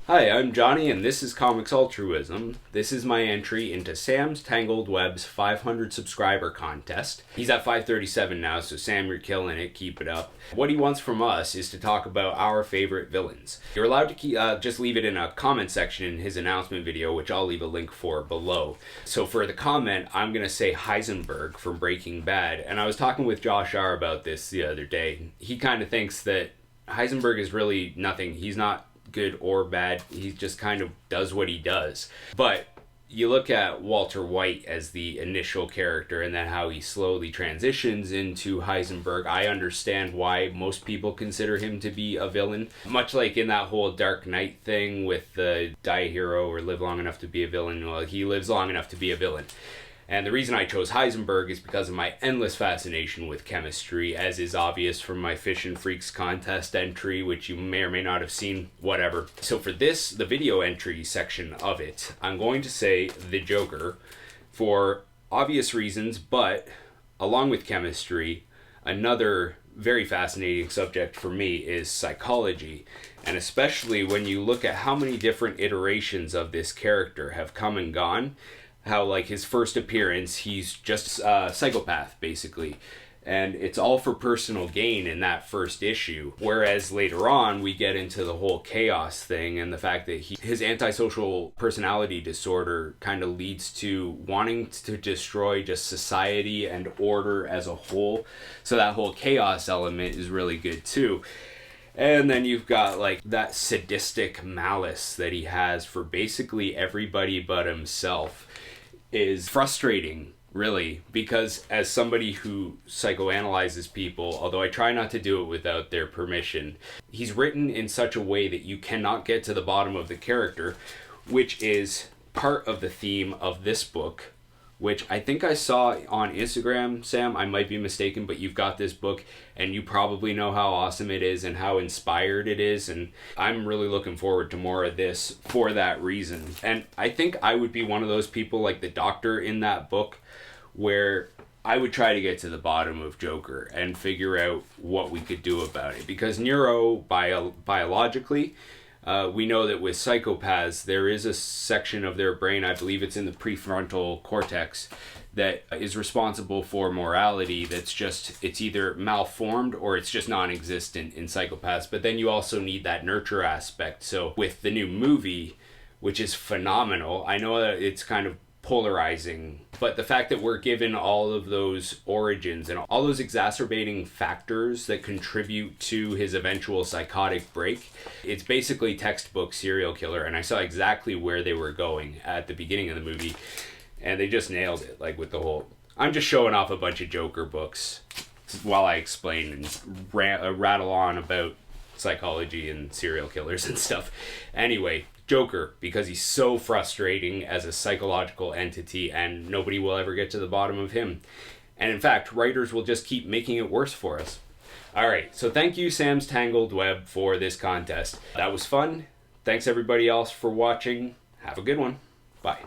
Hi, I'm Johnny, and this is Comics Altruism. This is my entry into Sam's Tangled Web's 500 subscriber contest. He's at 537 now, so Sam, you're killing it. Keep it up. What he wants from us is to talk about our favorite villains. You're allowed to just leave it in a comment section in his announcement video, which I'll leave a link for below. So for the comment, I'm going to say Heisenberg from Breaking Bad. And I was talking with Josh R. about this the other day. He kind of thinks that Heisenberg is really nothing. He's not good or bad. He just kind of does what he does. But you look at Walter White as the initial character and then how he slowly transitions into Heisenberg. I understand why most people consider him to be a villain. Much like in that whole Dark Knight thing with the die a hero or live long enough to be a villain. Well, he lives long enough to be a villain. And the reason I chose Heisenberg is because of my endless fascination with chemistry, as is obvious from my Fish and Freaks contest entry, which you may or may not have seen, whatever. So for this, the video entry section of it, I'm going to say the Joker for obvious reasons, but along with chemistry, another very fascinating subject for me is psychology. And especially when you look at how many different iterations of this character have come and gone, how like his first appearance, he's just a psychopath basically, and it's all for personal gain in that first issue, whereas later on we get into the whole chaos thing and the fact that his antisocial personality disorder kind of leads to wanting to destroy just society and order as a whole. So that whole chaos element is really good too. And then you've got like that sadistic malice that he has for basically everybody but himself is frustrating, really, because as somebody who psychoanalyzes people, although I try not to do it without their permission, he's written in such a way that you cannot get to the bottom of the character, which is part of the theme of this book, which I think I saw on Instagram, Sam. I might be mistaken, but you've got this book and you probably know how awesome it is and how inspired it is, and I'm really looking forward to more of this for that reason. And I think I would be one of those people like the doctor in that book where I would try to get to the bottom of Joker and figure out what we could do about it, because biologically, we know that with psychopaths, there is a section of their brain, I believe it's in the prefrontal cortex, that is responsible for morality it's either malformed or it's just non-existent in psychopaths. But then you also need that nurture aspect. So with the new movie, which is phenomenal, I know that it's kind of polarizing, but the fact that we're given all of those origins and all those exacerbating factors that contribute to his eventual psychotic break, it's basically textbook serial killer. And I saw exactly where they were going at the beginning of the movie, and they just nailed it. Like with the whole, I'm just showing off a bunch of Joker books while I explain and rattle on about psychology and serial killers and stuff. Anyway, Joker, because he's so frustrating as a psychological entity and nobody will ever get to the bottom of him. And in fact, writers will just keep making it worse for us. Alright, so thank you Sam's Tangled Web for this contest. That was fun. Thanks everybody else for watching. Have a good one. Bye.